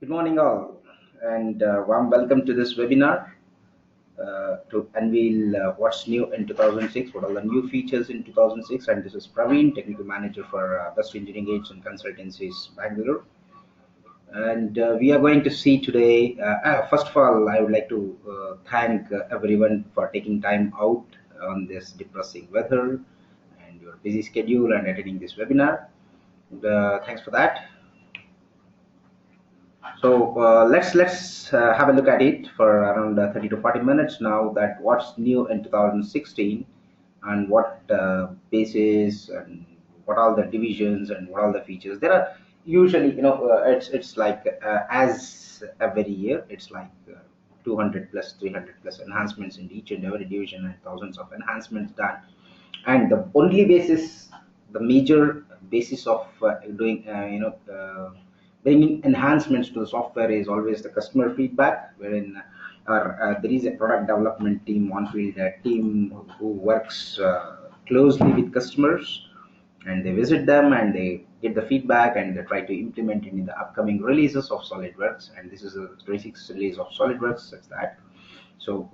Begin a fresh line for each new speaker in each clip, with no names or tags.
Good morning, all, and warm welcome to this webinar to unveil what's new in 2006, what are the new features in 2006. And this is Praveen, Technical Manager for Best Engineering Aids and Consultancies, Bangalore. And we are going to see today, first of all, I would like to thank everyone for taking time out on this depressing weather and your busy schedule and attending this webinar. Thanks for that. So let's have a look at it for around 30 to 40 minutes now. That what's new in 2016 and what bases and what all the divisions and what all the features. There are usually, it's like as every year, it's like 200 plus 300 plus enhancements in each and every division and thousands of enhancements done. And the only basis, the major basis of doing, bringing enhancements to the software is always the customer feedback, wherein there is a product development team, on-field team who works closely with customers, and they visit them and they get the feedback and they try to implement it in the upcoming releases of SolidWorks. And this is a 26th release of SolidWorks, such that. So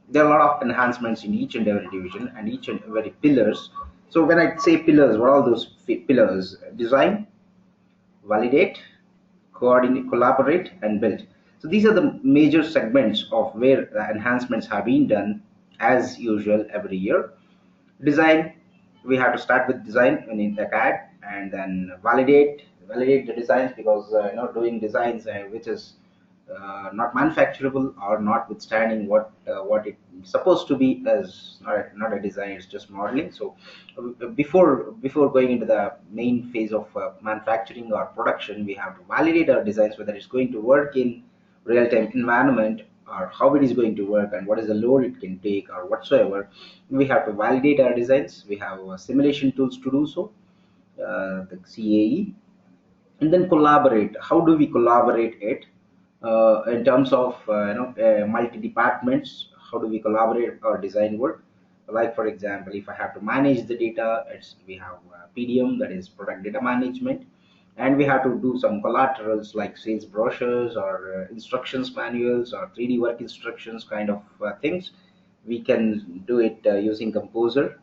there are a lot of enhancements in each and every division and each and every pillars. So when I say pillars, what are all those pillars? Design, validate, coordinate, collaborate, and build. So these are the major segments of where the enhancements have been done as usual every year. Design, we have to start with design in the CAD, and then validate the designs, because doing designs which is not manufacturable or notwithstanding what it's supposed to be as not a design, it's just modeling. So before going into the main phase of manufacturing or production, we have to validate our designs, whether it's going to work in real-time environment or how it is going to work and what is the load it can take or whatsoever. We have to validate our designs. We have simulation tools to do so, the CAE. And then collaborate. How do we collaborate it? In terms of multi departments, how do we collaborate our design work? Like, for example, if I have to manage the data, we have PDM, that is product data management, and we have to do some collaterals like sales brochures or instructions manuals or 3D work instructions kind of things. We can do it using Composer.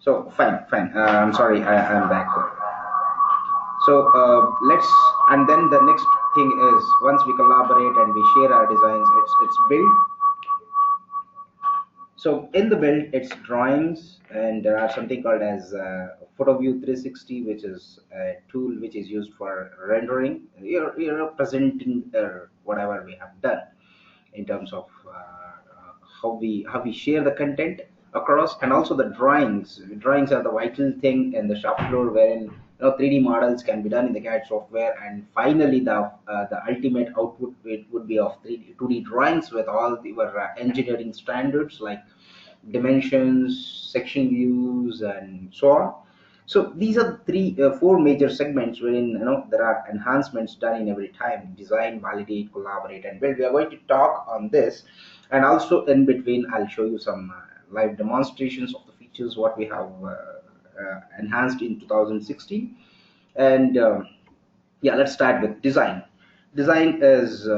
So fine. I'm sorry, I'm back. So and then the next thing is, once we collaborate and we share our designs, it's build. So in the build, it's drawings, and there are something called as PhotoView 360, which is a tool which is used for rendering. You're presenting whatever we have done in terms of how we share the content across. And also the drawings are the vital thing in the shop floor, wherein 3D models can be done in the CAD software, and finally the ultimate output would be of 2D drawings with all your engineering standards like dimensions, section views, and so on. So these are the four major segments wherein there are enhancements done in every time: design, validate, collaborate, and build. We are going to talk on this, and also in between I'll show you some live demonstrations of the features what we have enhanced in 2016. And yeah, let's start with design. Design is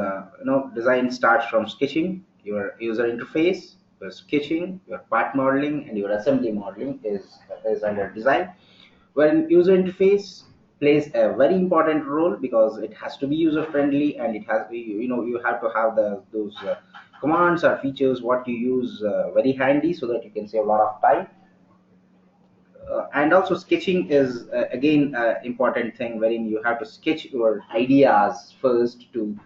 design starts from sketching, your user interface, your sketching, your part modeling, and your assembly modeling is under design. Wherein user interface plays a very important role, because it has to be user friendly, and it has you have to have those commands or features what you use very handy, so that you can save a lot of time. And also sketching is again important thing, wherein you have to sketch your ideas first to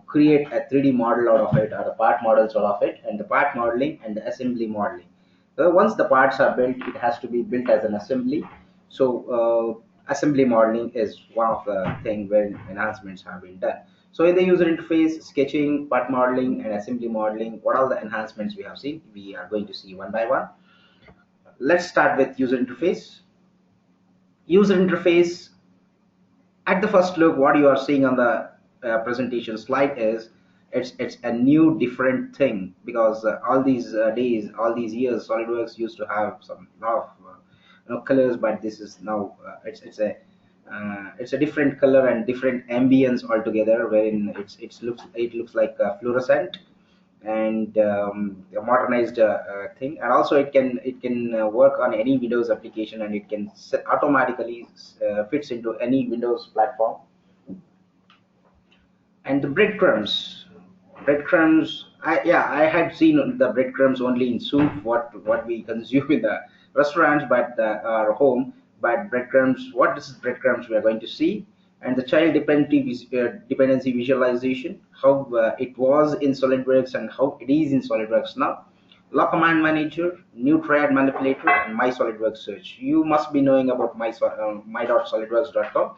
create a 3D model out of it, or the part models out of it, and the part modeling and the assembly modeling. So once the parts are built, it has to be built as an assembly. So assembly modeling is one of the thing where enhancements have been done. So in the user interface, sketching, part modeling, and assembly modeling, what are the enhancements we have seen? We are going to see one by one. Let's start with user interface. User interface, at the first look, what you are seeing on the presentation slide is It's a new different thing, because all these days, all these years, SolidWorks used to have some lot of colors, but this is now it's a different color and different ambience altogether, wherein it looks like fluorescent and a modernized thing. And also it can work on any Windows application, and it can automatically fits into any Windows platform. And the breadcrumbs, I had seen the breadcrumbs only in soup, what we consume in the restaurants, but our home. But breadcrumbs, what is breadcrumbs we are going to see. And the child dependency visualization, how it was in SolidWorks and how it is in SolidWorks now. Law command manager, new triad manipulator, and my SolidWorks search. You must be knowing about my.solidworks.com.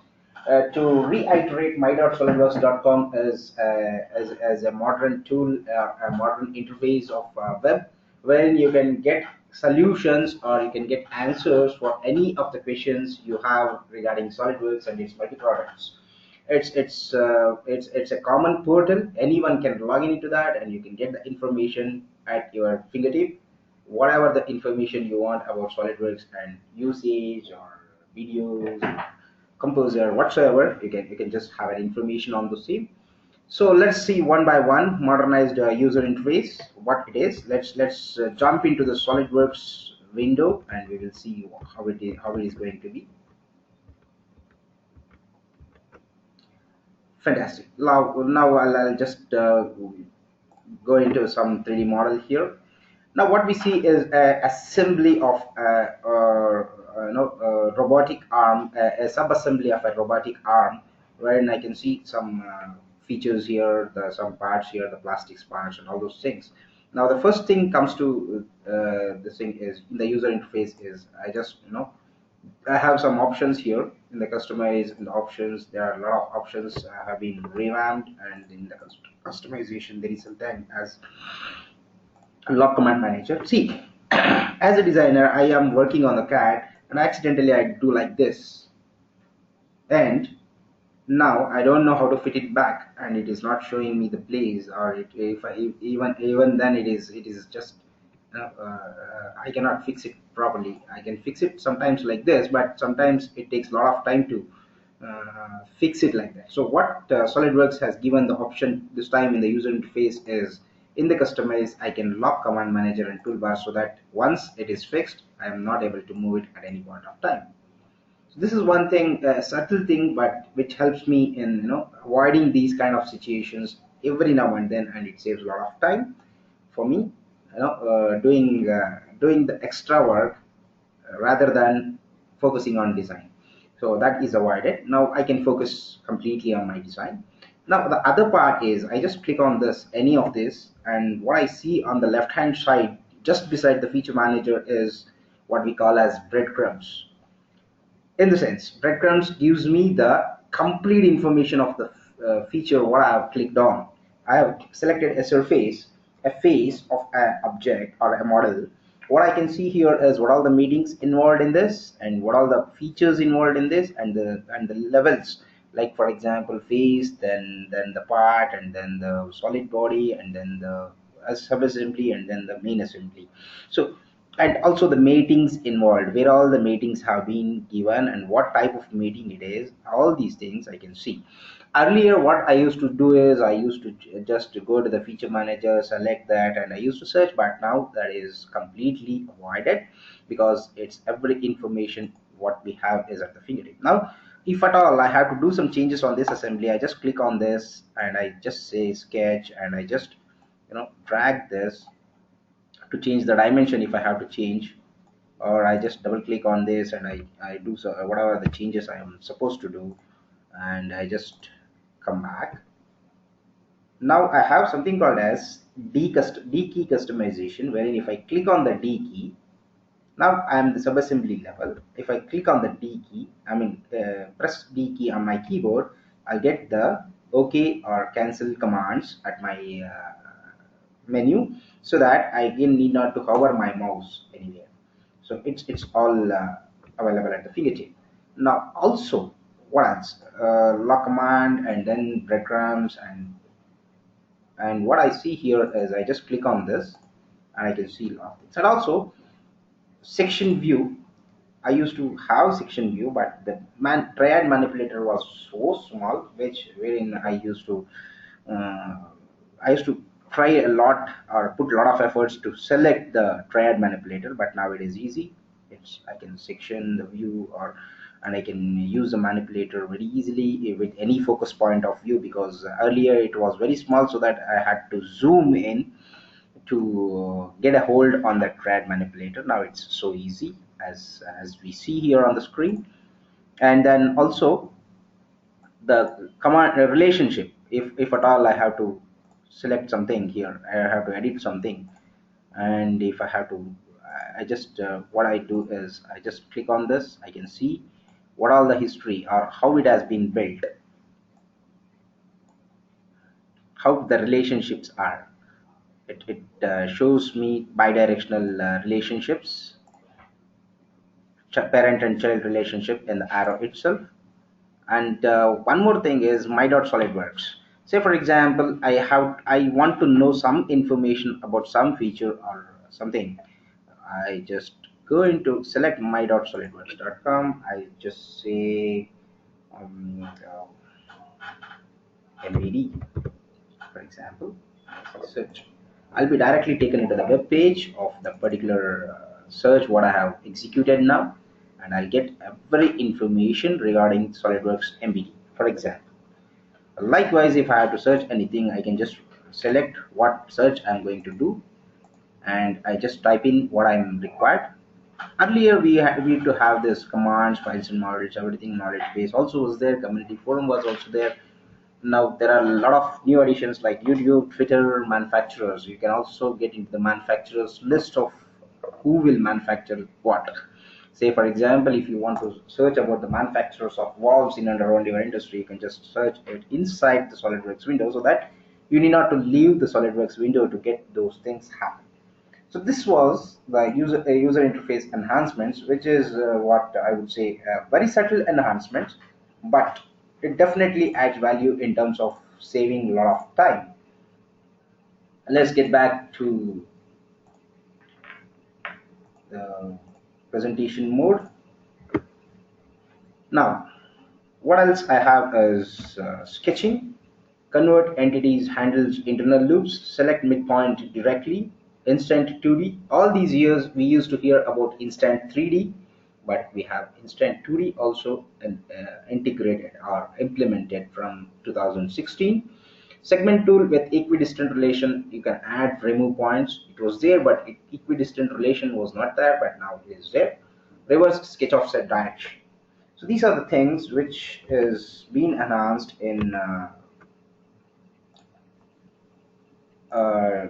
To reiterate, my.solidworks.com is as a modern tool, a modern interface of web, wherein you can get solutions or you can get answers for any of the questions you have regarding SolidWorks and its multi-products. It's a common portal. Anyone can log into that, and you can get the information at your fingertip, whatever the information you want about SolidWorks and usage or videos, composer, whatsoever. You can just have an information on the same. So let's see one by one modernized user interface, what it is. Let's jump into the SolidWorks window, and we will see how it is going to be. Fantastic. Now I'll just go into some 3D model here. Now what we see is a assembly of robotic arm, a sub-assembly of a robotic arm, wherein I can see some features here, some parts here, the plastics parts and all those things. Now the first thing comes to this thing is in the user interface is I have some options here in the customize. In the options, there are a lot of options have been revamped, and in the customization there is sometimes as lock command manager. See, as a designer, I am working on the CAD, and accidentally I do like this, and now I don't know how to fit it back, and it is not showing me the place, or if I even then it is just I cannot fix it properly. I can fix it sometimes like this, but sometimes it takes a lot of time to fix it like that. So what SolidWorks has given the option this time in the user interface is, in the customize, I can lock command manager and toolbar, so that once it is fixed, I am not able to move it at any point of time. So this is one thing, a subtle thing, but which helps me in avoiding these kind of situations every now and then, and it saves a lot of time for me, doing the extra work rather than focusing on design. So that is avoided. Now I can focus completely on my design. Now the other part is, I just click on this, any of this, and what I see on the left hand side just beside the feature manager is what we call as breadcrumbs. In the sense, breadcrumbs gives me the complete information of the feature what I have clicked on. I have selected a surface, a face of an object or a model. What I can see here is what all the meetings involved in this, and what all the features involved in this, and the levels. Like for example, face, then the part, and then the solid body, and then the sub-assembly, and then the main assembly. So, and also the meetings involved, where all the meetings have been given and what type of meeting it is. All these things I can see. Earlier what I used to do is, I used to just go to the feature manager, select that, and I used to search, but now that is completely avoided, because it's every information what we have is at the fingertip. Now if at all I have to do some changes on this assembly, I just click on this and I just say sketch, and I just drag this to change the dimension if I have to change, or I just double click on this and I do so whatever the changes I am supposed to do, and I just come back. Now I have something called as D key customization, wherein if I click on the D key, now I am the subassembly level. If I click on the D key, press D key on my keyboard, I'll get the OK or cancel commands at my menu, so that I again need not to hover my mouse anywhere. So it's all available at the fingertip. Now also, what else? Lock command, and then breadcrumbs, and And what I see here is I just click on this and I can see a lot of things. And also section view, I used to have section view, but the triad manipulator was so small, which wherein uh, I used to try a lot or put a lot of efforts to select the triad manipulator. But now it is easy. I can section the view, or and I can use the manipulator very easily with any focus point of view, because earlier it was very small, so that I had to zoom in to get a hold on that triad manipulator. Now it's so easy, as we see here on the screen. And then also the command relationship, if at all I have to select something here, I have to edit something, and if I have to, I just what I do is I just click on this. I can see what all the history or how it has been built, how the relationships are. It shows me bidirectional relationships, parent and child relationship in the arrow itself. And one more thing is my dot solidworks. Say for example, I want to know some information about some feature or something. I just go into select my.solidworks.com. I just say MVD, for example. Search. I'll be directly taken into the web page of the particular search what I have executed now, and I'll get every information regarding SolidWorks MVD, for example. Likewise, if I have to search anything, I can just select what search I'm going to do, and I just type in what I'm required. Earlier, we used to have this commands, files, and knowledge, everything knowledge base also was there. Community forum was also there. Now there are a lot of new additions like YouTube, Twitter, manufacturers. You can also get into the manufacturers list of who will manufacture what. Say for example, if you want to search about the manufacturers of valves in and around your industry, you can just search it inside the SolidWorks window, so that you need not to leave the SolidWorks window to get those things happen. So this was the user interface enhancements, which is what I would say very subtle enhancements, but it definitely adds value in terms of saving a lot of time. Let's get back to the presentation mode. Now, what else I have is sketching. Convert entities, handles internal loops, select midpoint directly, instant 2D. All these years we used to hear about instant 3D, but we have instant 2D also integrated or implemented from 2016. Segment tool with equidistant relation, you can add remove points. It was there, but equidistant relation was not there, but now it is there. Reverse sketch offset direction. So these are the things which is being enhanced in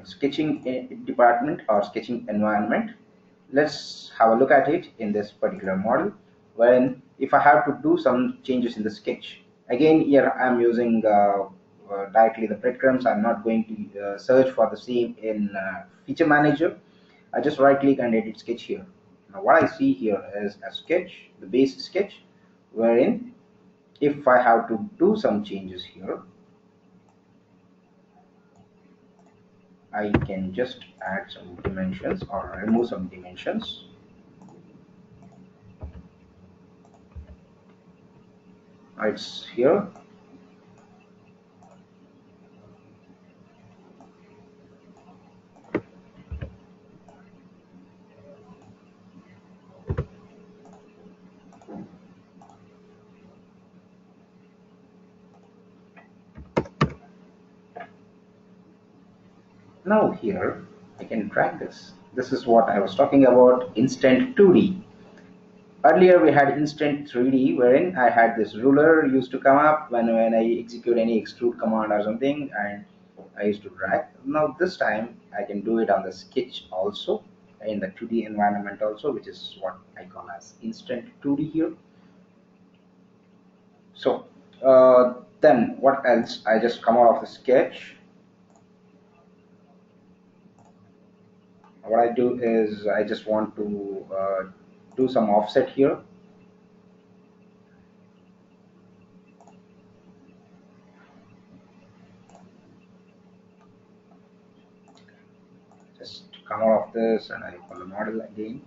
sketching department or sketching environment. Let's have a look at it in this particular model, when if I have to do some changes in the sketch. Again, here I'm using directly the breadcrumbs. I'm not going to search for the same in feature manager. I just right click and edit sketch here. Now what I see here is a sketch, the base sketch, wherein if I have to do some changes here, I can just add some dimensions or remove some dimensions. It's here. Now here I can drag this. This is what I was talking about, instant 2D. Earlier we had instant 3D, wherein I had this ruler used to come up when I execute any extrude command or something, and I used to drag. Now this time I can do it on the sketch also, in the 2D environment also, which is what I call as instant 2D here. So then what else? I just come out of the sketch. What I do is I just want to do some offset here. come out of this and I open the model again.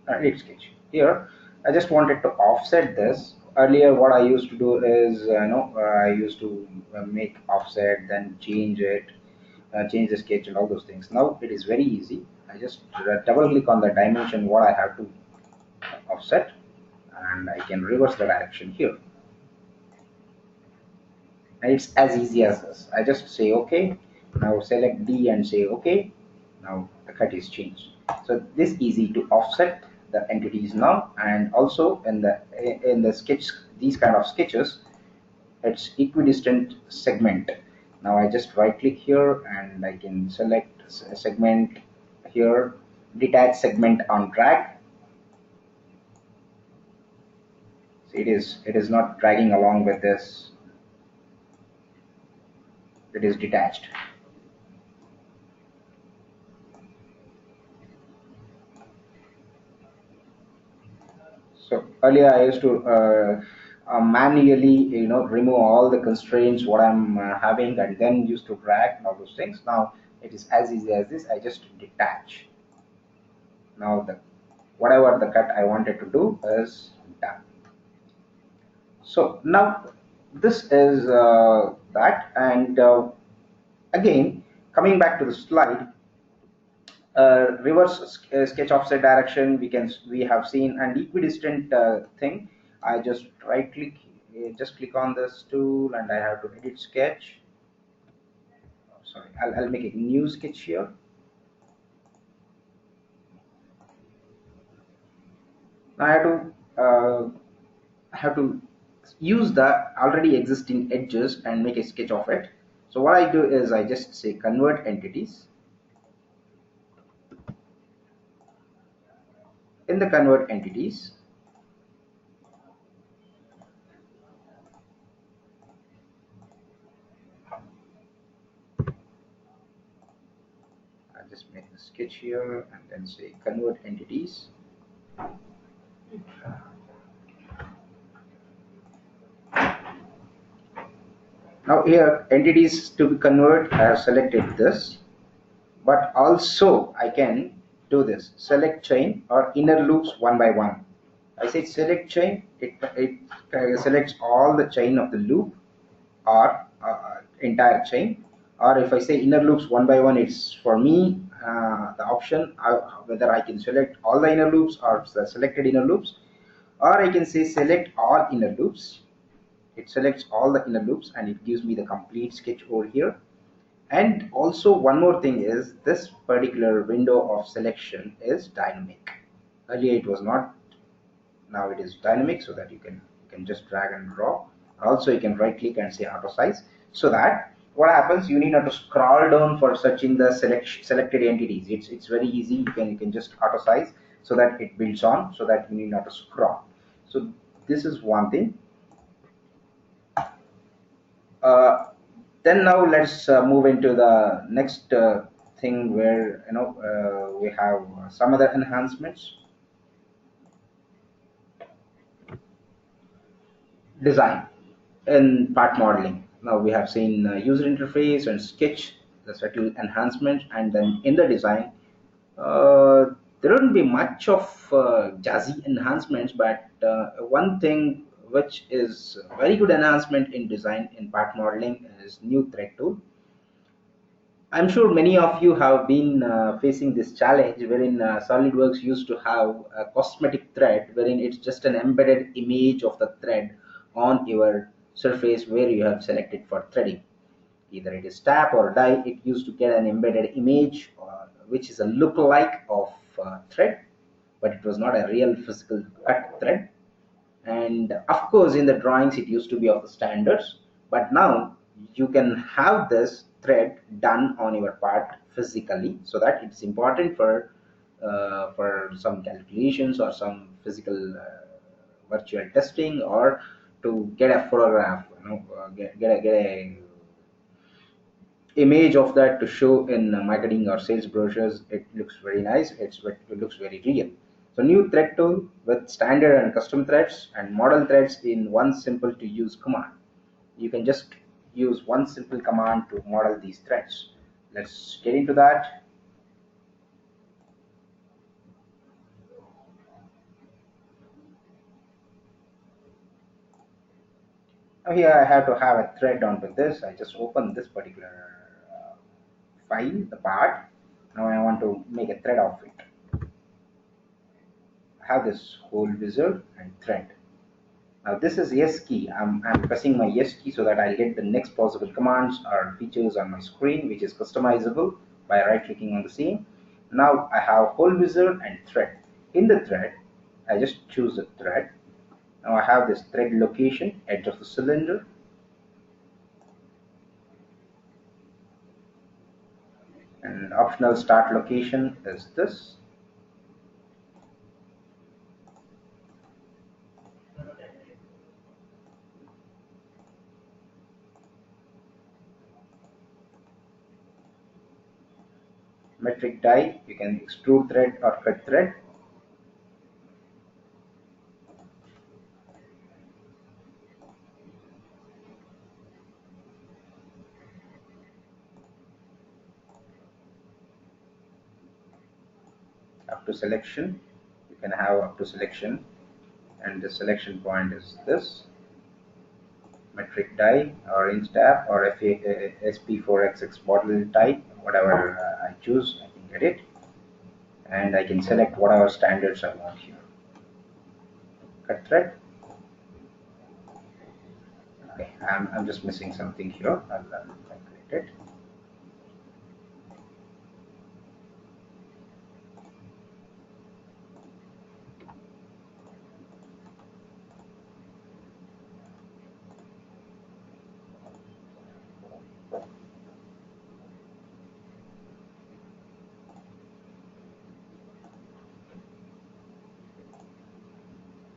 Edit sketch. Here, I just wanted to offset this. Earlier, what I used to do is, I used to make offset, then change it, change the sketch and all those things. Now it is very easy. I just double click on the dimension what I have to offset, and I can reverse the direction here. And it's as easy as this. I just say OK. Now select D and say OK. Now the cut is changed. So this easy to offset the entities now, and also in the sketch, these kind of sketches, it's equidistant segment. Now I just right click here and I can select segment here, detach segment on drag. So it is not dragging along with this. It is detached. So earlier I used to manually, remove all the constraints what I'm having, and then used to drag and all those things. Now it is as easy as this. I just detach. Now the whatever the cut I wanted to do is done. So now this is that, and again coming back to the slide, reverse sketch offset direction we have seen, and equidistant thing. I just right click, just click on this tool, and I have to edit sketch. Sorry, I'll make a new sketch here. Now I have to use the already existing edges and make a sketch of it. So what I do is I just say convert entities. In the convert entities, I just make the sketch here and then say convert entities. Now here entities to be convert, I have selected this, but also I can do this, select chain or inner loops one by one. I say select chain, it selects all the chain of the loop or entire chain, or if I say inner loops one by one, it's for me the option whether I can select all the inner loops or the selected inner loops, or I can say select all inner loops. It selects all the inner loops and it gives me the complete sketch over here. And also one more thing is this particular window of selection is dynamic. Earlier it was not. Now it is dynamic, so that you can just drag and draw. Also you can right click and say auto size, so that what happens, you need not to scroll down for searching the selected entities. It's very easy. You can just auto size, so that it builds on, so that you need not to scroll. So this is one thing. Then now let's move into the next thing, where we have some other enhancements. Design in part modeling. Now we have seen user interface and sketch, the subtle enhancement, and then in the design, there wouldn't be much of jazzy enhancements, but one thing which is very good enhancement in design in part modeling is new thread tool. I'm sure many of you have been facing this challenge, wherein SolidWorks used to have a cosmetic thread, wherein it's just an embedded image of the thread on your surface where you have selected for threading. Either it is tap or die, it used to get an embedded image, which is a look-alike of thread, but it was not a real physical cut thread. And of course in the drawings it used to be of the standards, but now you can have this thread done on your part physically, so that it's important for some calculations or some physical virtual testing, or to get a photograph, get a image of that to show in marketing or sales brochures. It looks very nice. It looks very real. So new thread tool with standard and custom threads and model threads in one simple to use command. You can just use one simple command to model these threads. Let's get into that. Now here I have to have a thread onto this. I just open this particular file, the part. Now I want to make a thread of it. I have this whole wizard and thread. Now this is yes key. I'm pressing my yes key so that I'll get the next possible commands or features on my screen, which is customizable by right clicking on the same. Now I have whole wizard and thread. In the thread, I just choose the thread. Now I have this thread location, edge of the cylinder, and optional start location is this. Metric die, you can extrude thread or cut thread. Up to selection, you can have up to selection, and the selection point is this. Metric die or inch tab or SP4XX bottle type, whatever I choose, I can get it, and I can select whatever standards I want here. Cut thread. Okay, I'm just missing something here. I'll calculate it.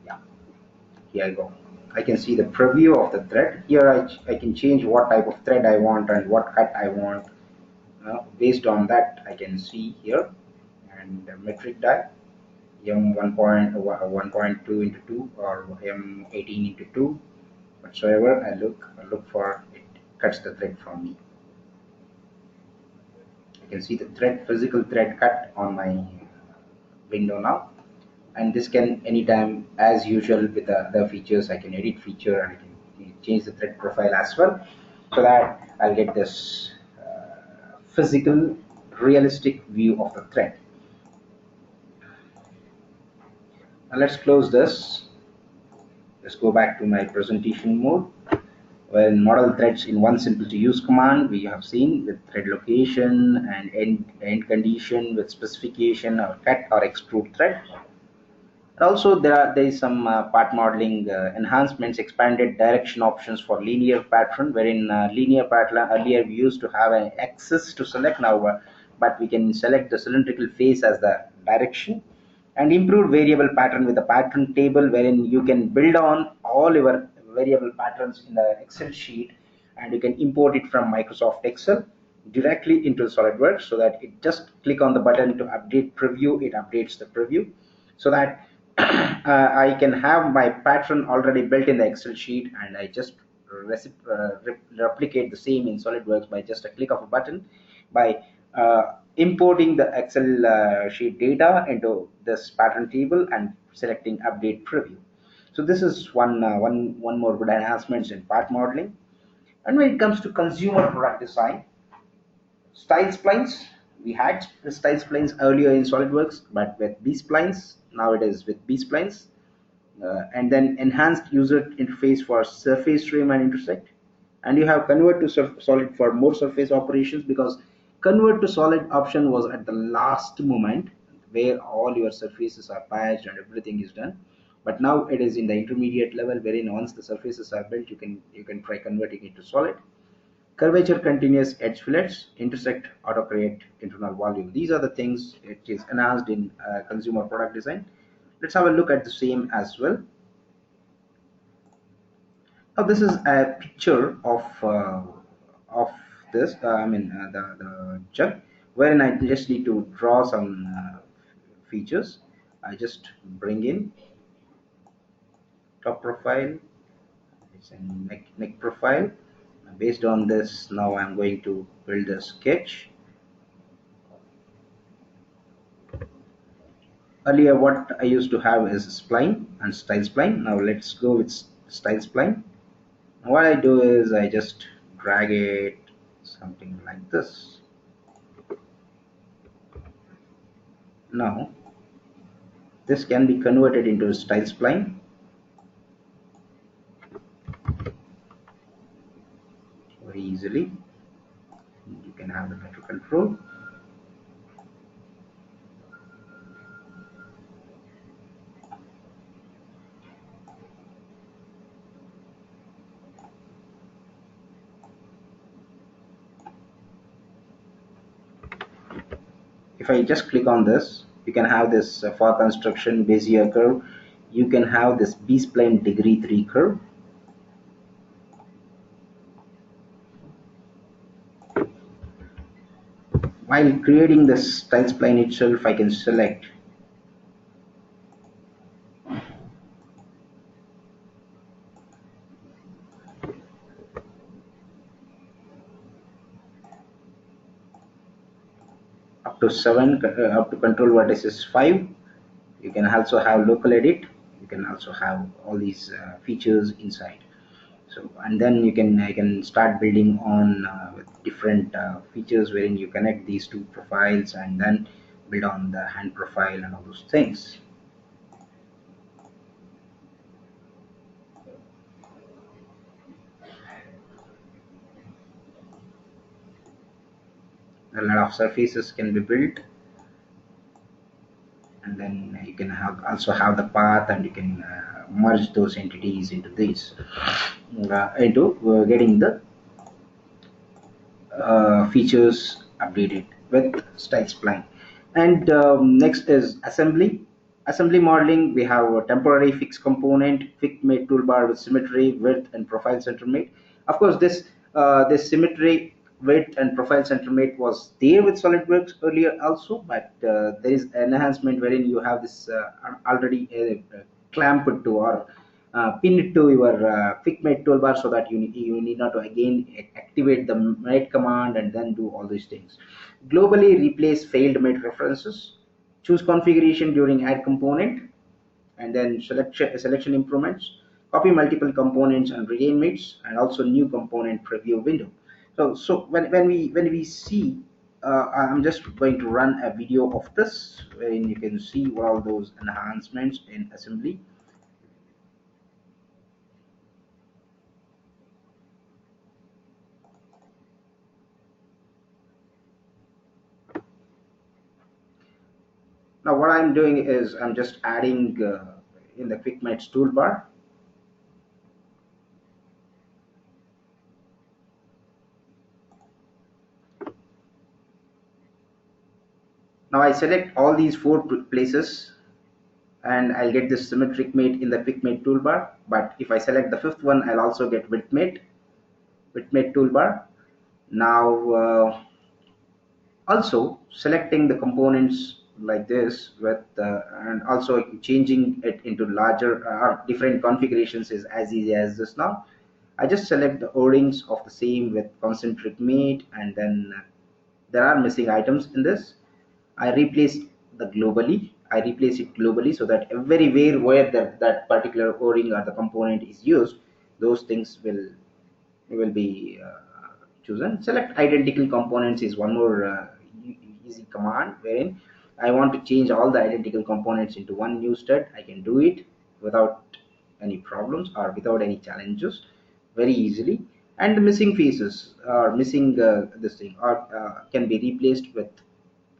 Yeah, here I go. I can see the preview of the thread. Here I can change what type of thread I want and what cut I want. Based on that, I can see here. And metric die, M1.2 into 2 or M18 into 2, whatsoever I look for, it cuts the thread from me. I can see the thread, physical thread cut on my window now. And this can anytime, as usual with the other features, I can edit feature and I can change the thread profile as well, so that I'll get this physical realistic view of the thread. Now let's close this. Let's go back to my presentation mode. When model threads in one simple to use command, we have seen with thread location and end condition with specification or cut or extrude thread. Also, there is some part modeling enhancements, expanded direction options for linear pattern, wherein linear pattern earlier we used to have an axis to select now, but we can select the cylindrical face as the direction, and improved variable pattern with the pattern table, wherein you can build on all your variable patterns in the Excel sheet, and you can import it from Microsoft Excel directly into SolidWorks, so that it just click on the button to update preview, it updates the preview, so that I can have my pattern already built in the Excel sheet, and I just replicate the same in SolidWorks by just a click of a button, by importing the Excel sheet data into this pattern table and selecting update preview. So this is one more good enhancements in part modeling. And when it comes to consumer product design, style splines, we had the style splines earlier in SolidWorks, but with B splines, now it is with B splines. And then enhanced user interface for surface, trim and intersect, and you have convert to solid for more surface operations, because convert to solid option was at the last moment where all your surfaces are patched and everything is done, but now it is in the intermediate level, wherein once the surfaces are built, you can try converting it to solid. Curvature continuous edge fillets, intersect auto create internal volume. These are the things it is enhanced in consumer product design. Let's have a look at the same as well. Now this is a picture of this the jug, wherein I just need to draw some features. I just bring in top profile, it's a neck profile. Based on this, now I'm going to build a sketch. Earlier what I used to have is spline and style spline. Now let's go with style spline. What I do is I just drag it something like this. Now this can be converted into a style spline very easily. You can have the better control. If I just click on this, you can have this for construction Bezier curve. You can have this B-spline degree 3 curve. While creating this style spline itself, I can select up to 7, up to control vertices 5. You can also have local edit. You can also have all these features inside. So, and then I can start building on with different features wherein you connect these two profiles and then build on the hand profile and all those things. A lot of surfaces can be built, and then you can also have the path, and you can merge those entities into this into getting the features updated with style spline. And next is assembly modeling. We have a temporary fixed component, fixed made toolbar with symmetry, width, and profile center mate. Of course, this symmetry, width, and profile center mate was there with SolidWorks earlier also, but there is an enhancement wherein you have this already clamped to or pin it to your mate toolbar, so that you need not to again activate the mate command and then do all these things. Globally replace failed mate references, choose configuration during add component, and then selection improvements, copy multiple components and regain mates, and also new component preview window. So when we see, I'm just going to run a video of this wherein you can see all those enhancements in assembly. Now what I'm doing is I'm just adding in the quick match toolbar. Now I select all these 4 places and I'll get this symmetric mate in the quick mate toolbar. But if I select the 5th one, I'll also get width mate toolbar. Now also selecting the components like this with and also changing it into larger or different configurations is as easy as this. Now I just select the o-rings of the same with concentric mate, and then there are missing items in this. I replace it globally, so that everywhere where that particular o-ring or the component is used, those things will be chosen. Select identical components is one more easy command, wherein I want to change all the identical components into one new stud. I can do it without any problems or without any challenges, very easily. And the missing faces or missing this thing or can be replaced with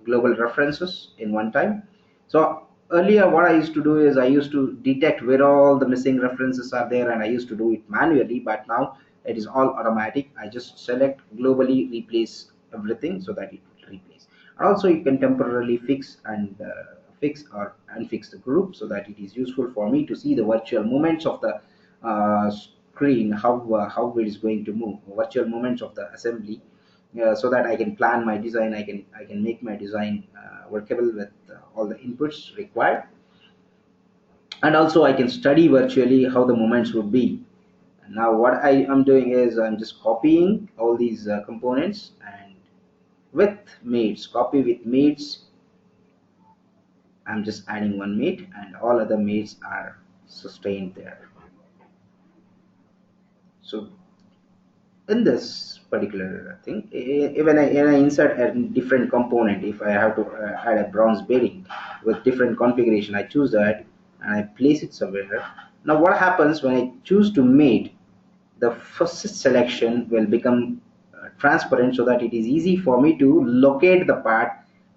global references in one time. So earlier what I used to do is I used to detect where all the missing references are there, and I used to do it manually, but now it is all automatic. I just select globally replace everything so that it will replace. And also you can temporarily fix and fix or unfix the group, so that it is useful for me to see the virtual movements of the screen, how it is going to move, virtual movements of the assembly, so that I can plan my design. I can make my design workable with all the inputs required, and also I can study virtually how the moments would be. Now what I am doing is I'm just copying all these components, and with mates, copy with mates, I'm just adding one mate and all other mates are sustained there. So in this particular thing, when I insert a different component, if I have to add a bronze bearing with different configuration, I choose that and I place it somewhere. Now what happens when I choose to mate, the first selection will become transparent, so that it is easy for me to locate the part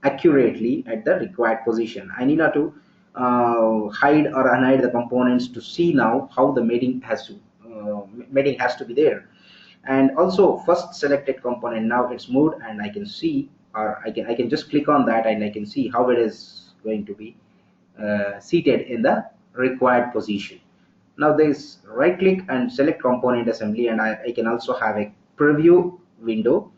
accurately at the required position. I need not to hide or unhide the components to see now how the mating has to be there. And also first selected component, now it's moved, and I can see, or I can just click on that and I can see how it is going to be seated in the required position. Now this right click and select component assembly, and I can also have a preview window,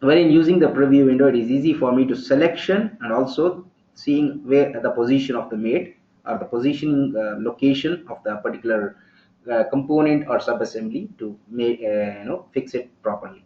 wherein using the preview window it is easy for me to selection and also seeing where the position of the mate, or the position location of the particular component or sub assembly to make fix it properly.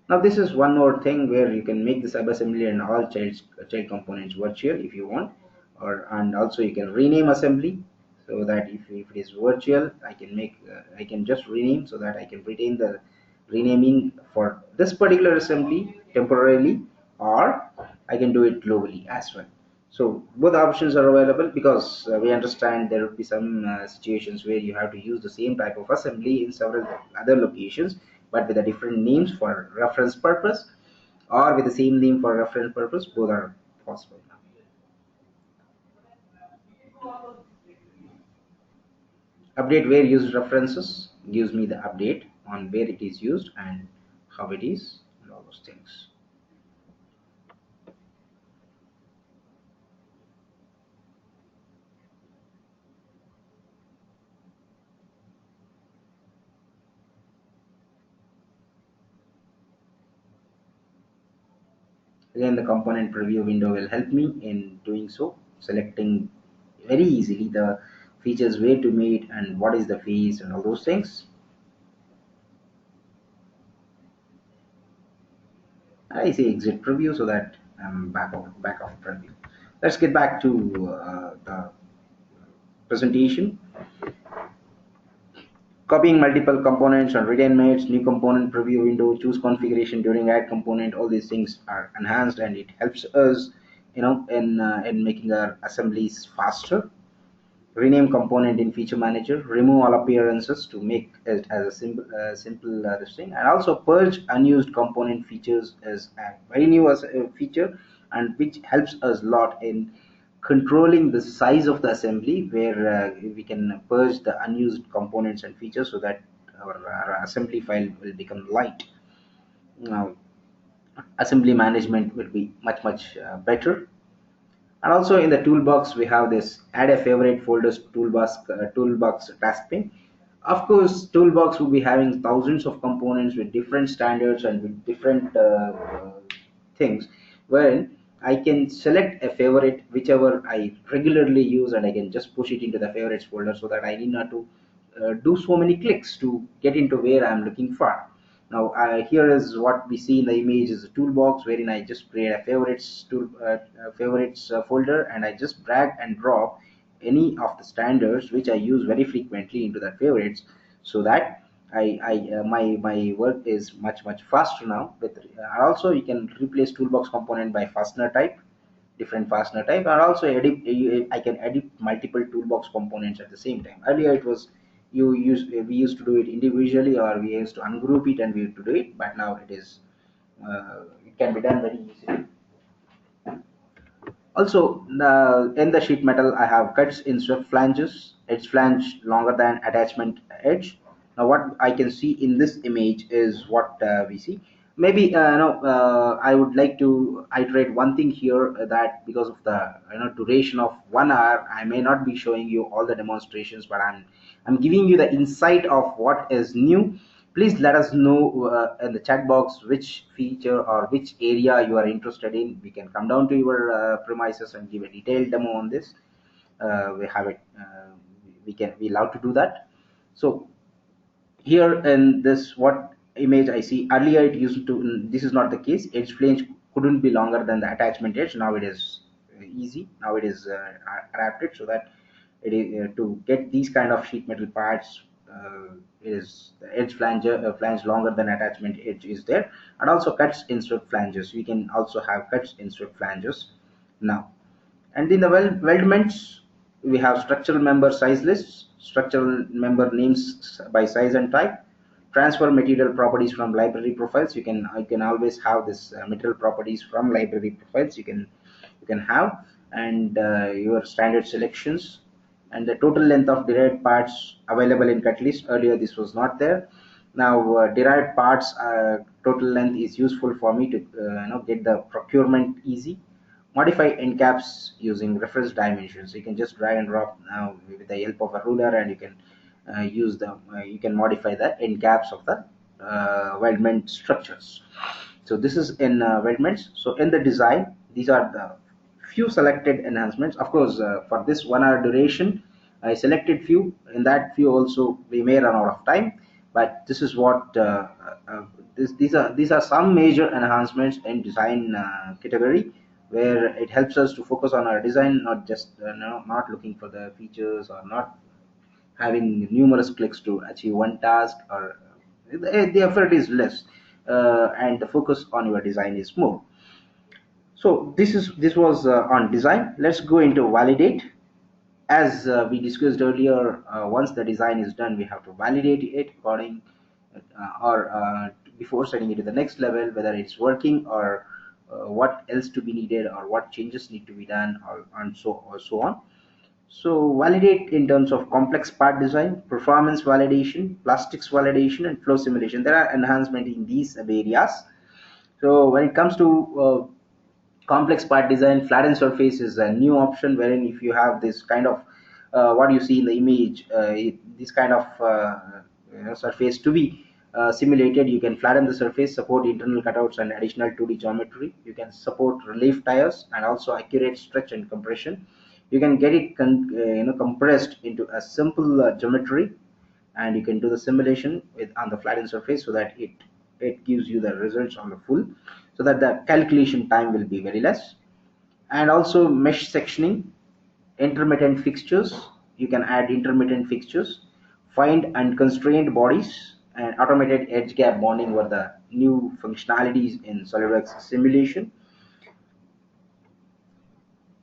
Now this is one more thing where you can make the sub-assembly and all child components virtual if you want, or and also you can rename assembly, so that if it is virtual, I can just rename, so that I can retain the renaming for this particular assembly temporarily, or I can do it globally as well. So both options are available, because we understand there will be some situations where you have to use the same type of assembly in several other locations, but with a different names for reference purpose, or with the same name for reference purpose. Both are possible. Update where used references gives me the update on where it is used and how it is and all those things. Again, the component preview window will help me in doing so, selecting very easily the features where to meet and what is the fees and all those things. I say exit preview, so that I'm back of preview. Let's get back to the presentation. Copying multiple components and retain mates, new component preview window, choose configuration during add component. All these things are enhanced, and it helps us, in making our assemblies faster. Rename component in feature manager, remove all appearances to make it as a simple this thing, and also purge unused component features as a very new feature, and which helps us a lot in controlling the size of the assembly, where we can purge the unused components and features, so that our assembly file will become light. Now assembly management will be much better. And also in the toolbox we have this add a favorite folders toolbox task pane. Of course toolbox will be having thousands of components with different standards and with different things, wherein I can select a favorite whichever I regularly use, and I can just push it into the favorites folder, so that I need not to do so many clicks to get into where I'm looking for. Now here is what we see in the image is a toolbox, wherein I just create a favorites folder, and I just drag and drop any of the standards which I use very frequently into the favorites, so that my work is much faster now. With also you can replace toolbox component by fastener type, different fastener type, and also edit. I can edit multiple toolbox components at the same time. Earlier it was we used to do it individually, or we used to ungroup it and we used to do it, but now it can be done very easily. Also in the sheet metal I have cuts in swept flanges, edge flange longer than attachment edge. Now what I can see in this image is what we see. Maybe I would like to iterate one thing here, that because of the duration of 1 hour, I may not be showing you all the demonstrations, but I'm giving you the insight of what is new. Please let us know in the chat box which feature or which area you are interested in. We can come down to your premises and give a detailed demo on this. We have it. We love to do that. So here in this, what image I see earlier, it used to, this is not the case. Edge flange couldn't be longer than the attachment edge. Now it is easy. Now it is adapted so that it is to get these kind of sheet metal parts, is the edge flange longer than attachment edge is there, and also cuts instead flanges. We can also have cuts instead flanges now. And in the weldments, we have structural member size lists, structural member names by size and type, transfer material properties from library profiles. You can always have this material properties from library profiles. You can have, and your standard selections, and the total length of derived parts available in cut list. Earlier this was not there. Now derived parts total length is useful for me to get the procurement easy. Modify end caps using reference dimensions. You can just drag and drop now with the help of a ruler, and you can you can modify the end caps of the weldment structures. So this is in weldments. So in the design, these are the few selected enhancements. Of course, for this 1 hour duration, I selected few. In that few also, we may run out of time, but this is what these are some major enhancements in design category, where it helps us to focus on our design, not just not looking for the features, or not having numerous clicks to achieve one task, or the effort is less, and the focus on your design is more. So this was on design. Let's go into validate. As we discussed earlier, once the design is done, we have to validate it according or before sending it to the next level, whether it's working, or what else to be needed, or what changes need to be done, or so on. So validate in terms of complex part design, performance validation, plastics validation, and flow simulation. There are enhancement in these areas. So when it comes to complex part design, flattened surface is a new option, wherein if you have this kind of what you see in the image, this kind of surface to be simulated, you can flatten the surface, support internal cutouts and additional 2D geometry. You can support relief tires and also accurate stretch and compression. You can get it compressed into a simple geometry, and you can do the simulation with on the flattened surface, so that it gives you the results on the full, so that the calculation time will be very less. And also mesh sectioning, intermittent fixtures. You can add intermittent fixtures, find and constrained bodies, and automated edge gap bonding were the new functionalities in SolidWorks simulation.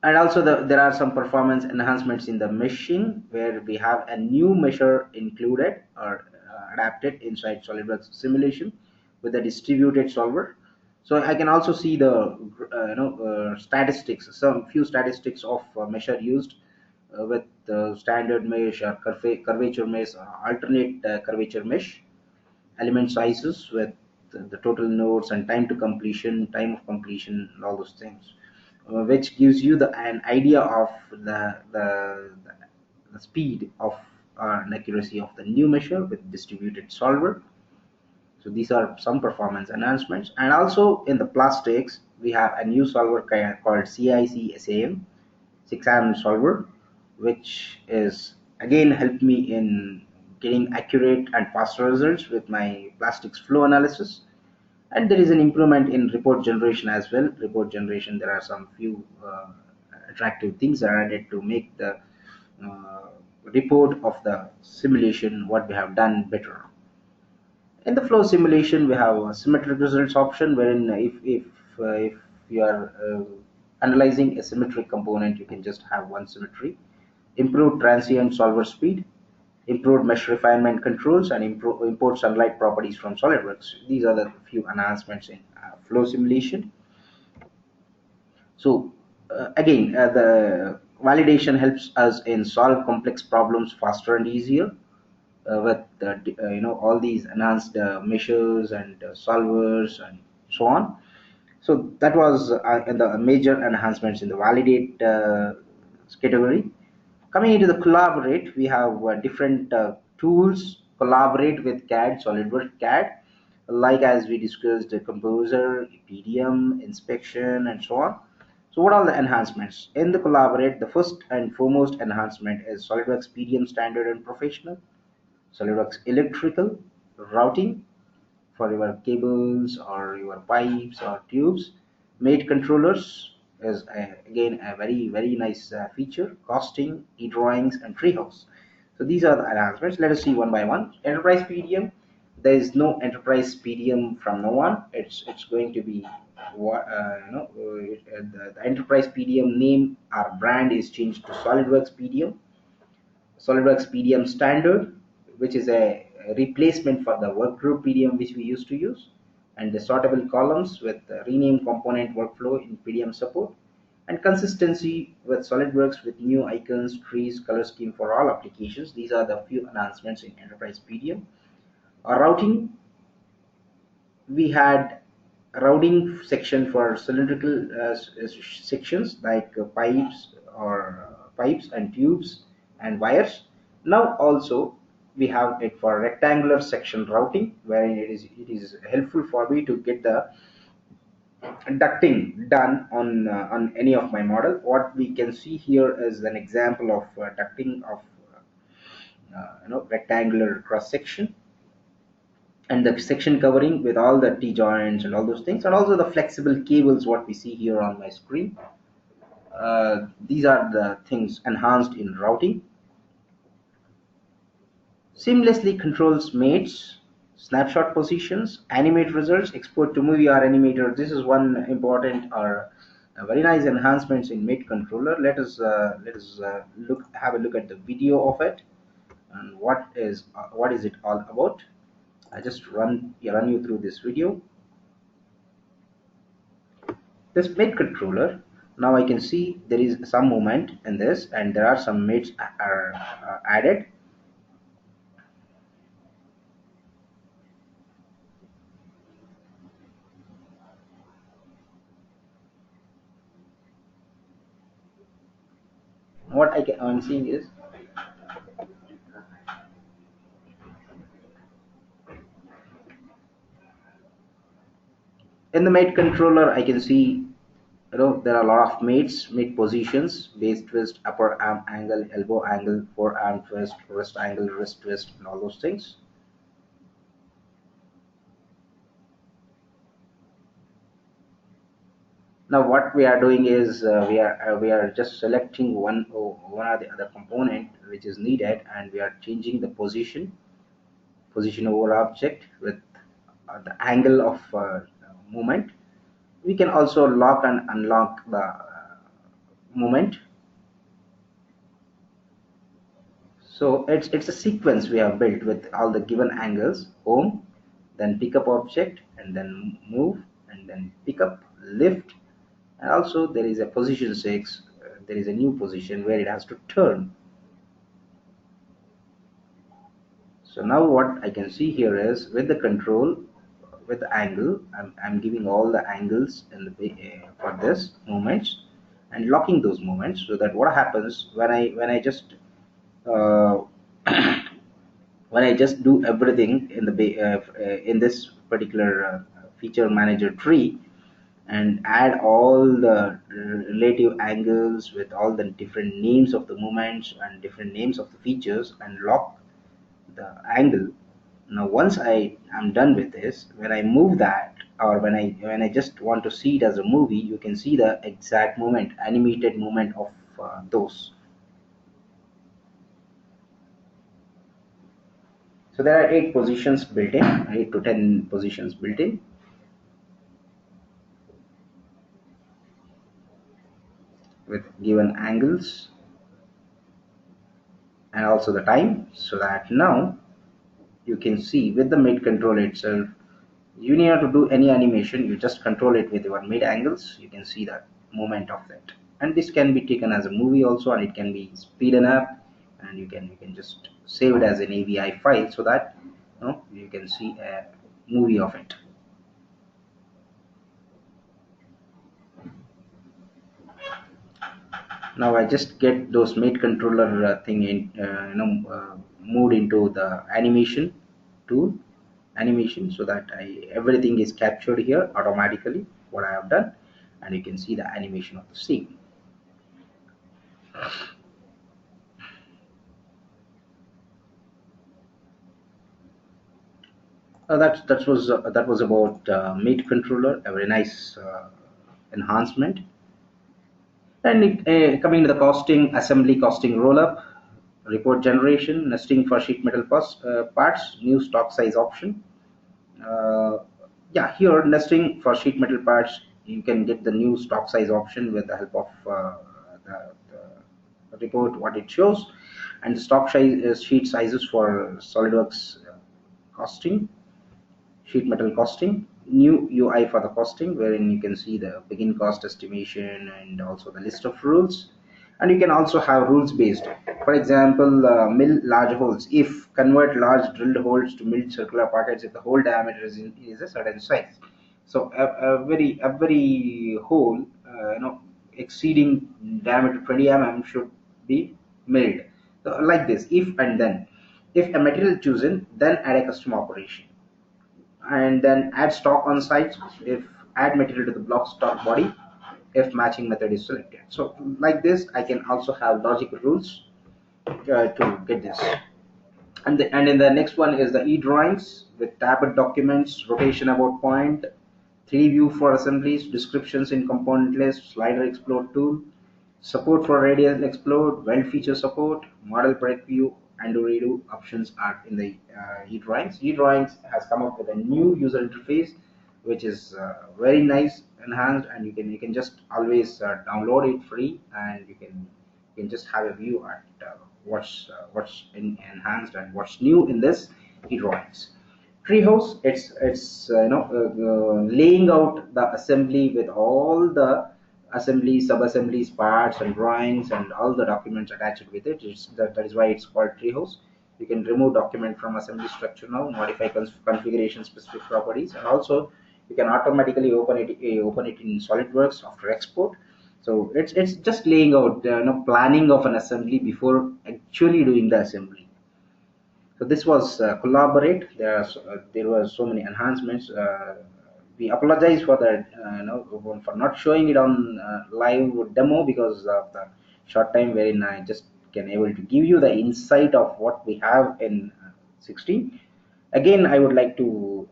And also there are some performance enhancements in the meshing, where we have a new measure included or adapted inside SolidWorks simulation with a distributed solver. So I can also see the statistics, some few statistics of measure used with standard mesh, or curvature mesh, or alternate curvature mesh, element sizes with the total nodes, and time of completion, and all those things, which gives you an idea of the speed of and accuracy of the new measure with distributed solver. So these are some performance enhancements. And also in the plastics, we have a new solver called CIC SAM 6am solver, which is again helped me in getting accurate and faster results with my plastics flow analysis. And there is an improvement in report generation as well. Report generation, there are some few attractive things that are added to make the uh, report of the simulation what we have done better. In the flow simulation, we have a symmetric results option, wherein if you are analyzing a symmetric component, you can just have one symmetry. Improved transient solver speed, improved mesh refinement controls, and import sunlight properties from SolidWorks. These are the few enhancements in flow simulation. So again, the validation helps us in solve complex problems faster and easier. with all these enhanced measures and solvers and so on. So that was in the major enhancements in the validate category. Coming into the collaborate, we have different tools collaborate with CAD, SolidWorks CAD, like as we discussed, the composer, PDM, inspection, and so on. So what are the enhancements? In the collaborate, the first and foremost enhancement is SolidWorks PDM standard and professional, SolidWorks electrical, routing, for your cables or your pipes or tubes. Made controllers is again a very nice feature. Costing, e-drawings, and treehouse. So these are the enhancements. Let us see one by one. Enterprise PDM. There is no enterprise PDM from now on. It's going to be the enterprise PDM name or brand is changed to SolidWorks PDM. SolidWorks PDM standard, which is a replacement for the workgroup PDM which we used to use, and the sortable columns with the rename component workflow in PDM support, and consistency with SolidWorks with new icons, trees, color scheme for all applications. These are the few announcements in Enterprise PDM. Our routing, we had a routing section for cylindrical sections like pipes and tubes and wires. Now also we have it for rectangular section routing, where it is helpful for me to get the ducting done on any of my model. What we can see here is an example of ducting of rectangular cross section, and the section covering with all the T-joints and all those things, and also the flexible cables what we see here on my screen. These are the things enhanced in routing. Seamlessly controls mates, snapshot positions, animate results, export to movie or animator. This is one important or very nice enhancements in mate controller. Let us have a look at the video of it and what is it all about. I just run you through this video. This mate controller, now I can see there is some movement in this, and there are some mates are added. What I'm seeing is in the mate controller, I can see there are a lot of mate positions: base twist, upper arm angle, elbow angle, forearm twist, wrist angle, wrist twist, and all those things. Now what we are doing is we are just selecting one or the other component which is needed, and we are changing the position over object with the angle of movement. We can also lock and unlock the movement. So it's a sequence we have built with all the given angles: home, then pick up object, and then move, and then pick up, lift, and also there is a position 6. There is a new position where it has to turn. So now what I can see here is with the control, with the angle, I'm giving all the angles in the for this movements and locking those movements, so that what happens when I just uh, when I just do everything in the in this particular feature manager tree, and add all the relative angles with all the different names of the movements and different names of the features, and lock the angle. Now once I am done with this, when I move that, or when I just want to see it as a movie, you can see the exact movement, animated movement of those. So there are 8 positions built in, 8 to 10 positions built in, with given angles and also the time, so that now you can see with the mid control itself, you need not to do any animation, you just control it with your mid angles. You can see the movement of that, and this can be taken as a movie also, and it can be speeded up, and you can just save it as an AVI file so that you can see a movie of it. Now I just get those mate controller thing in moved into the animation tool animation, so that everything is captured here automatically what I have done, and you can see the animation of the scene. That was about mate controller, a very nice enhancement. And coming to the costing, assembly costing roll-up, report generation, nesting for sheet metal parts, new stock size option. Uh, yeah, here nesting for sheet metal parts, you can get the new stock size option with the help of the report, what it shows, and the stock size sheet sizes for SolidWorks costing, sheet metal costing, new UI for the costing, wherein you can see the begin cost estimation and also the list of rules. And you can also have rules based. For example, mill large holes. If convert large drilled holes to milled circular pockets if the hole diameter is a certain size. So a very hole, exceeding diameter 20 mm should be milled. So like this, if and then, if a material chosen, then add a custom operation, and then add stock on site if add material to the block stock body if matching method is selected. So like this I can also have logic rules to get this. And in the next one is the e-drawings with tabbed documents, rotation about point, 3 view for assemblies, descriptions in component list, slider explode tool, support for radial explode, weld feature support, model project view, undo redo options are in the e-drawings. E-drawings has come up with a new user interface, which is very nice, enhanced, and you can just always download it free, and you can just have a view at what's enhanced and what's new in this e-drawings. Treehouse, it's laying out the assembly with all the assemblies, sub-assemblies, parts, and drawings, and all the documents attached with it. That is why it's called treehouse. You can remove document from assembly structure now, modify configuration specific properties, and also you can automatically open it in SolidWorks after export. So it's just laying out, planning of an assembly before actually doing the assembly. So this was collaborate. There were so many enhancements. We apologize for that, for not showing it on live demo because of the short time wherein I just can able to give you the insight of what we have in 16. Again, I would like to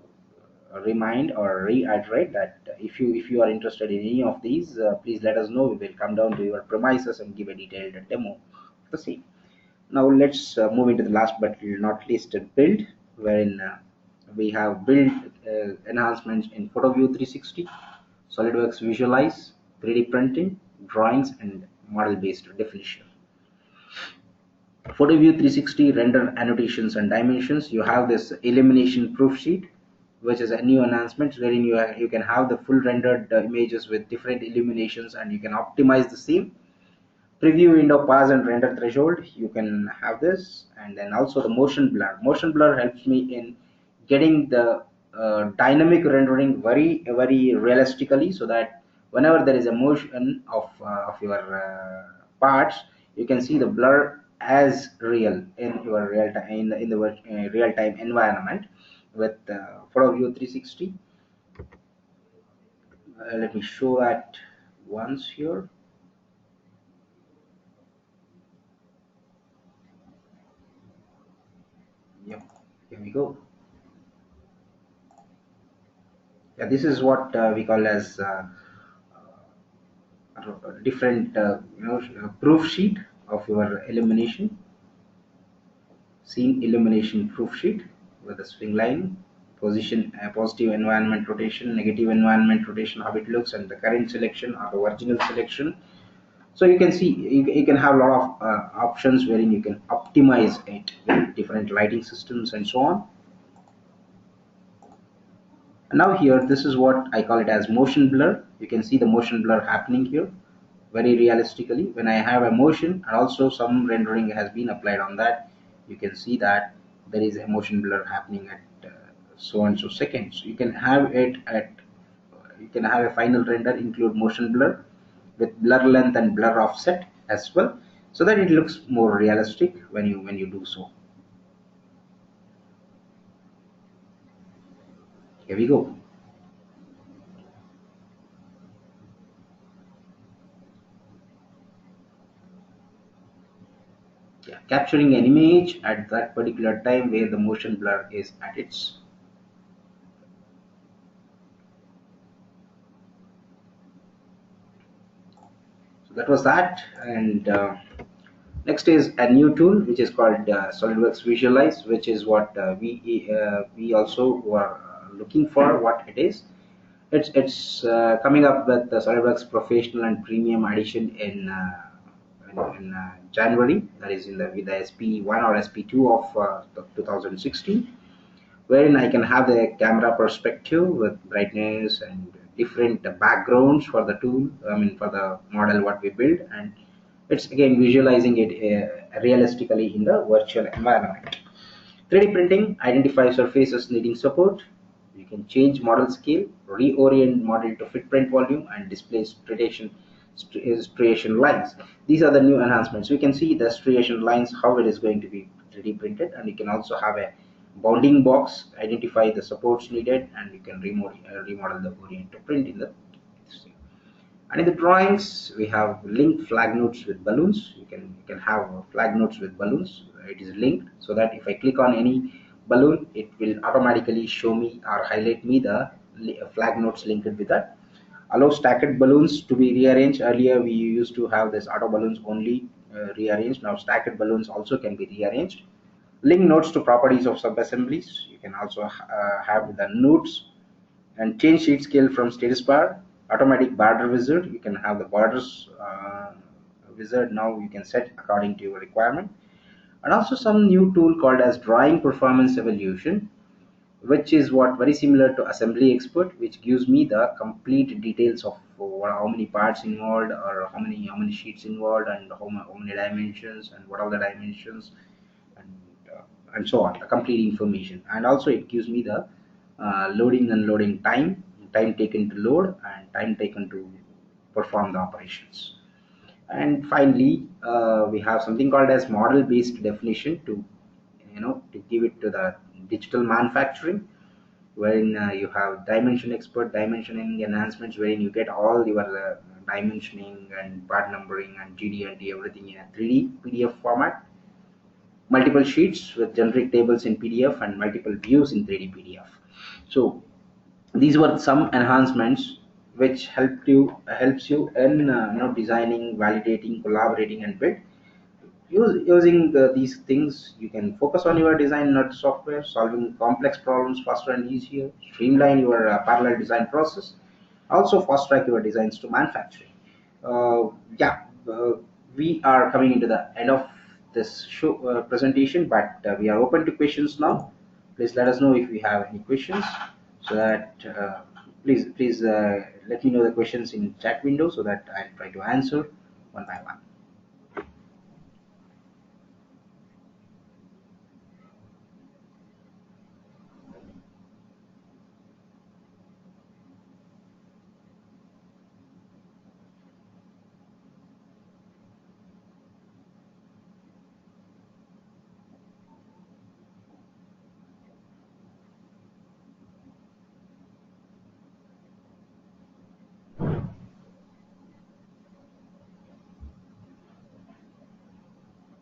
remind or reiterate that if you are interested in any of these, please let us know. We will come down to your premises and give a detailed demo of the same. Now let's move into the last but not least build, wherein we have build enhancements in PhotoView 360, SolidWorks Visualize, 3D printing, drawings, and model-based definition. PhotoView 360 render annotations and dimensions. You have this illumination proof sheet, which is a new enhancement wherein you can have the full rendered images with different illuminations, and you can optimize the same. Preview window pass and render threshold, you can have this. And then also the motion blur helps me in getting the dynamic rendering very realistically, so that whenever there is a motion of your parts, you can see the blur as real in your real time in the real time environment with PhotoView 360. Let me show that once here. Yep, here we go. Yeah, this is what we call as different proof sheet of your illumination, scene illumination proof sheet with a swing line, position, positive environment rotation, negative environment rotation, how it looks, and the current selection or the original selection. So you can see you can have a lot of options wherein you can optimize it with different lighting systems and so on. And now here, this is what I call it as motion blur. You can see the motion blur happening here very realistically. When I have a motion and also some rendering has been applied on that, you can see that there is a motion blur happening at so and so seconds. You can have it at you can have a final render include motion blur with blur length and blur offset as well, so that it looks more realistic when you do so. Here we go. Yeah, capturing an image at that particular time where the motion blur is at its. So that was that. And next is a new tool which is called SolidWorks Visualize, which is what we also were looking for. What it is, it's coming up with the SolidWorks Professional and Premium Edition in January. That is in the with the SP1 or SP2 of 2016, wherein I can have the camera perspective with brightness and different backgrounds for the tool. I mean, for the model what we build, and it's again visualizing it realistically in the virtual environment. 3D printing, identify surfaces needing support. You can change model scale, reorient model to fit print volume, and display striation lines. These are the new enhancements. We can see the striation lines, how it is going to be 3D printed, and you can also have a bounding box, identify the supports needed, and you can remodel the orient to print in the. And in the drawings, we have linked flag nodes with balloons. You can have flag nodes with balloons. It is linked so that if I click on any balloon, it will automatically show me or highlight me the flag nodes linked with that. Allow stacked balloons to be rearranged. Earlier, we used to have this auto balloons only rearranged. Now, stacked balloons also can be rearranged. Link nodes to properties of subassemblies. You can also have the nodes and change sheet scale from status bar. Automatic border wizard, you can have the borders wizard. Now you can set according to your requirement. And also some new tool called as drawing performance evaluation, which is what very similar to assembly expert, which gives me the complete details of how many parts involved, or how many sheets involved, and how many dimensions, and what are the dimensions, and and so on, the complete information. And also it gives me the loading and unloading time taken to load, and time taken to perform the operations. And finally, we have something called as model based definition to to give it to the digital manufacturing, wherein you have dimension expert dimensioning enhancements, wherein you get all your dimensioning and part numbering and GD&T everything in a 3D PDF format, multiple sheets with generic tables in PDF, and multiple views in 3D PDF. So these were some enhancements which helps you in designing, validating, collaborating, and build. Using these things, you can focus on your design, not software, solving complex problems faster and easier, streamline your parallel design process, also fast track your designs to manufacturing. Yeah, we are coming into the end of this show presentation, but we are open to questions now. Please let us know if we have any questions, so that please let me know the questions in chat window, so that I'll try to answer one by one.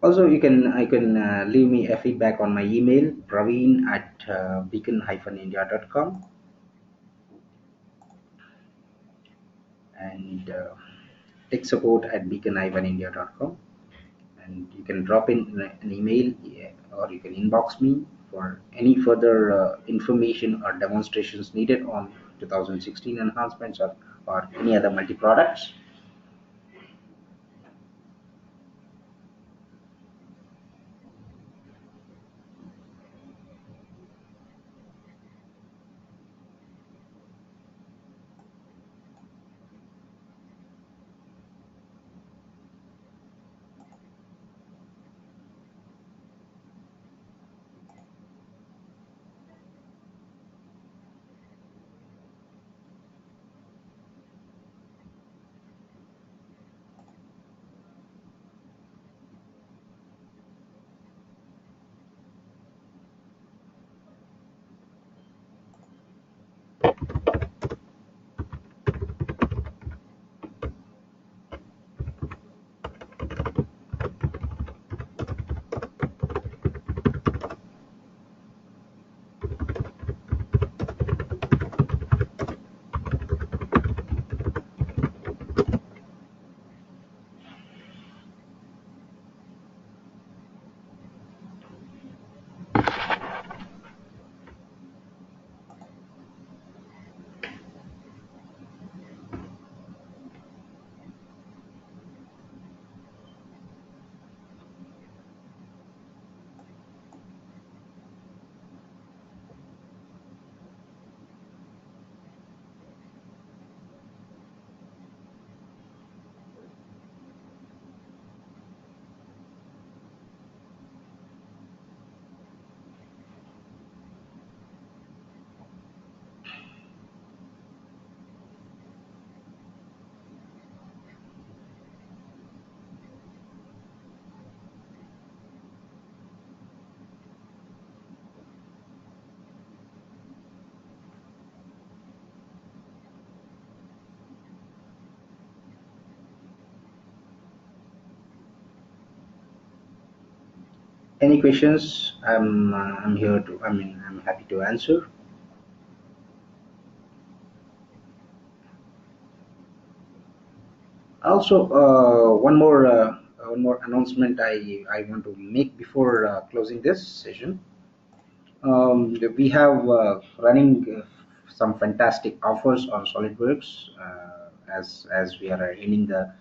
Also, you can leave me a feedback on my email, praveen at beacon-india.com, and tech support at beacon-india.com. And you can drop in an email, or you can inbox me for any further information or demonstrations needed on 2016 enhancements, or any other multi products. Any questions? I'm here to. I mean, I'm happy to answer. Also, one more announcement I want to make before closing this session. We have running some fantastic offers on SolidWorks as we are ending the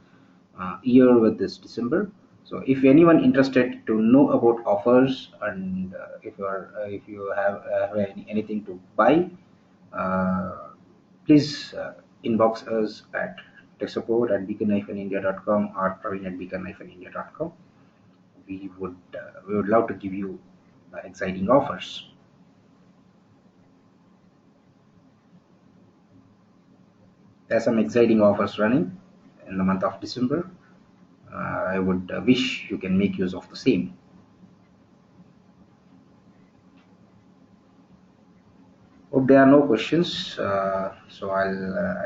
year with this December. So if anyone interested to know about offers and if you have anything to buy, uh, please inbox us at techsupport@beacon-india.com or praveen@beacon-india.com. We would love to give you exciting offers. There's some exciting offers running in the month of December. I would wish you can make use of the same. Hope there are no questions. So I'll